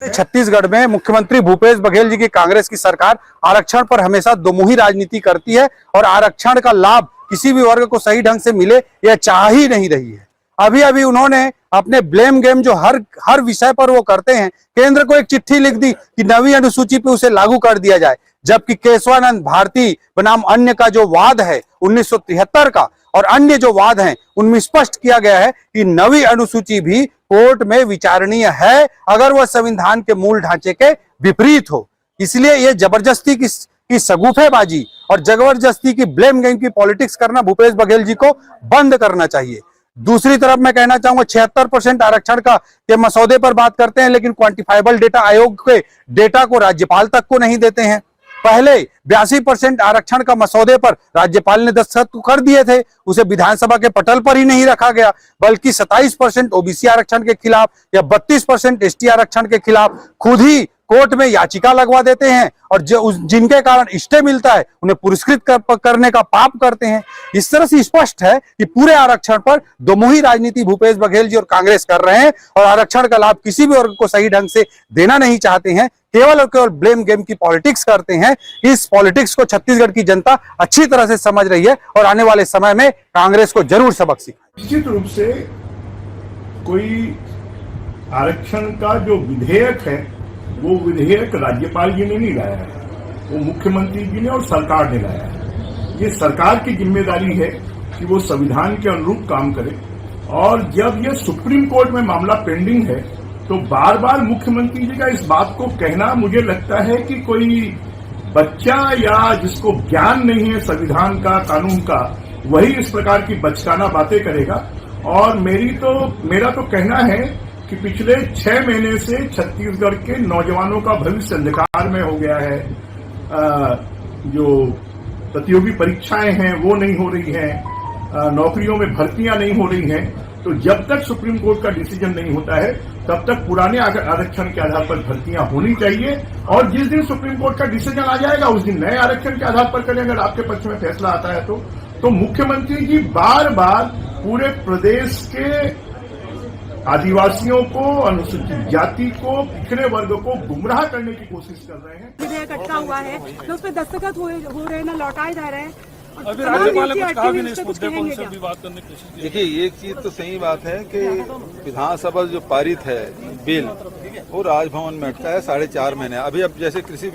छत्तीसगढ़ में मुख्यमंत्री भूपेश बघेल जी की कांग्रेस की सरकार आरक्षण पर हमेशा दोमुही राजनीति करती है और आरक्षण का लाभ किसी भी वर्ग को सही ढंग से मिले यह चाह ही नहीं रही है। अभी अभी उन्होंने अपने ब्लेम गेम जो हर विषय पर वो करते हैं, केंद्र को एक चिट्ठी लिख दी कि नवी अनुसूची पे उसे लागू कर दिया जाए, जबकि केशवानंद भारती बनाम अन्य का जो वाद है 1973 का और अन्य जो वाद हैं उनमें स्पष्ट किया गया है कि नवी अनुसूची भी कोर्ट में विचारणीय है अगर वह संविधान के मूल ढांचे के विपरीत हो। इसलिए यह जबरदस्ती की सगुफेबाजी और जबरदस्ती की ब्लेम गेम की पॉलिटिक्स करना भूपेश बघेल जी को बंद करना चाहिए। दूसरी तरफ मैं कहना चाहूंगा 76% आरक्षण का के मसौदे पर बात करते हैं, लेकिन क्वांटिफाइबल डेटा आयोग के डेटा को राज्यपाल तक को नहीं देते हैं। पहले 82% आरक्षण का मसौदे पर राज्यपाल ने दस्तखत कर दिए थे, उसे विधानसभा के पटल पर ही नहीं रखा गया, बल्कि 27% ओबीसी आरक्षण के खिलाफ या 32% एसटी आरक्षण के खिलाफ खुद ही कोर्ट में याचिका लगवा देते हैं और जिनके कारण स्टे मिलता है उन्हें पुरस्कृत करने का पाप करते हैं। इस तरह से स्पष्ट है कि पूरे आरक्षण पर दोमुही राजनीति भूपेश बघेल जी और कांग्रेस कर रहे हैं और आरक्षण का लाभ किसी भी वर्ग को सही ढंग से देना नहीं चाहते हैं, केवल और केवल ब्लेम गेम की पॉलिटिक्स करते हैं। इस पॉलिटिक्स को छत्तीसगढ़ की जनता अच्छी तरह से समझ रही है और आने वाले समय में कांग्रेस को जरूर सबक सिखाए। निश्चित रूप से कोई आरक्षण का जो विधेयक है वो विधेयक राज्यपाल जी ने नहीं लाया है, वो मुख्यमंत्री जी ने और सरकार ने लाया है। ये सरकार की जिम्मेदारी है कि वो संविधान के अनुरूप काम करे और जब ये सुप्रीम कोर्ट में मामला पेंडिंग है तो बार बार मुख्यमंत्री जी का इस बात को कहना, मुझे लगता है कि कोई बच्चा या जिसको ज्ञान नहीं है संविधान का, कानून का, वही इस प्रकार की बचकाना बातें करेगा। और मेरा तो कहना है कि पिछले 6 महीने से छत्तीसगढ़ के नौजवानों का भविष्य अंधकार में हो गया है। जो प्रतियोगी परीक्षाएं हैं वो नहीं हो रही हैं, नौकरियों में भर्तियां नहीं हो रही हैं। तो जब तक सुप्रीम कोर्ट का डिसीजन नहीं होता है तब तक पुराने आरक्षण के आधार पर भर्तियां होनी चाहिए और जिस दिन सुप्रीम कोर्ट का डिसीजन आ जाएगा उस दिन नए आरक्षण के आधार पर करें। अगर आपके पक्ष में फैसला आता है तो मुख्यमंत्री जी बार बार पूरे प्रदेश के आदिवासियों को, अनुसूचित जाति को, पिछड़े वर्ग को गुमराह करने की कोशिश कर रहे हैं। विधेयक अटका हुआ है तो उस पर दस्तखत हो रहे हैं, ना लौटाए जा रहे हैं। अभी राज्यपाल ने कुछ कहा भी नहीं इस मुद्दे पर, उनसे भी बात करने की कोशिश की। देखिए, एक चीज तो सही बात है कि विधानसभा जो पारित है बिल वो राजभवन में अटका है 4.5 महीने। अभी अब जैसे कृषि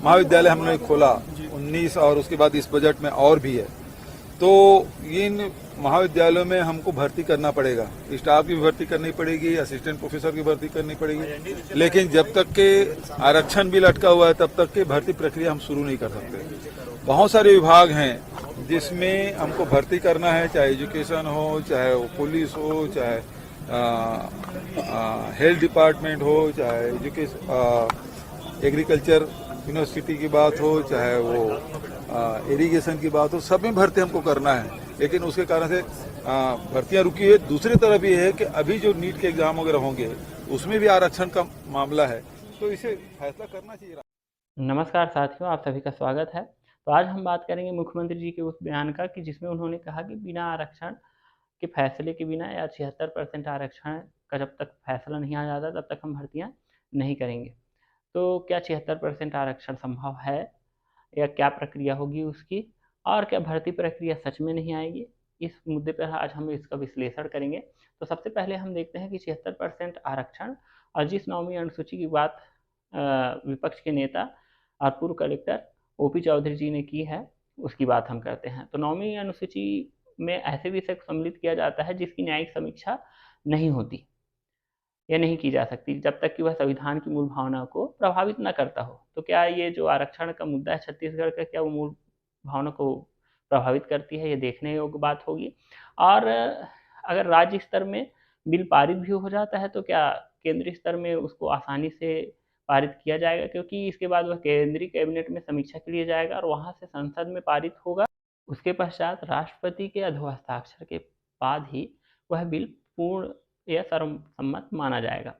महाविद्यालय हमने खोला 19 और उसके बाद इस बजट में और भी है, तो इन महाविद्यालयों में हमको भर्ती करना पड़ेगा, स्टाफ की भर्ती करनी पड़ेगी, असिस्टेंट प्रोफेसर की भर्ती करनी पड़ेगी, लेकिन जब तक के आरक्षण बिल अटका हुआ है तब तक के भर्ती प्रक्रिया हम शुरू नहीं कर सकते। बहुत सारे विभाग हैं जिसमें हमको भर्ती करना है, चाहे एजुकेशन हो, चाहे वो पुलिस हो, चाहे हेल्थ डिपार्टमेंट हो, चाहे एग्रीकल्चर यूनिवर्सिटी की बात हो, चाहे वो इरिगेशन की बात हो, सब में भर्ती हमको करना है। लेकिन उसके कारण से भर्तियां रुकी है। दूसरी तरफ ये है कि अभी जो नीट के एग्जाम वगैरह होंगे उसमें भी आरक्षण का मामला है, तो इसे फैसला करना चाहिए। नमस्कार साथियों, आप सभी का स्वागत है। तो आज हम बात करेंगे मुख्यमंत्री जी के उस बयान का कि जिसमें उन्होंने कहा कि बिना आरक्षण के फैसले के बिना या 76% आरक्षण का जब तक फैसला नहीं आ जाता तब तक हम भर्तियां नहीं करेंगे। तो क्या 76% आरक्षण संभव है या क्या प्रक्रिया होगी उसकी, और क्या भर्ती प्रक्रिया सच में नहीं आएगी? इस मुद्दे पर आज हम इसका विश्लेषण करेंगे। तो सबसे पहले हम देखते हैं कि 76% आरक्षण और जिस 9वीं अनुसूची की बात विपक्ष के नेता और पूर्व कलेक्टर ओपी चौधरी जी ने की है उसकी बात हम करते हैं। तो 9वीं अनुसूची में ऐसे विषय को सम्मिलित किया जाता है जिसकी न्यायिक समीक्षा नहीं होती या नहीं की जा सकती जब तक कि वह संविधान की मूल भावना को प्रभावित न करता हो। तो क्या ये जो आरक्षण का मुद्दा है छत्तीसगढ़ का, क्या वो मूल भावना को प्रभावित करती है, ये देखने योग्य बात होगी। और अगर राज्य स्तर में बिल पारित भी हो जाता है तो क्या केंद्रीय स्तर में उसको आसानी से पारित किया जाएगा, क्योंकि इसके बाद वह केंद्रीय कैबिनेट में समीक्षा के लिए जाएगा और वहां से संसद में पारित होगा। उसके पश्चात राष्ट्रपति के अधोहस्ताक्षर के बाद ही वह बिल पूर्ण या सर्वसम्मत माना जाएगा।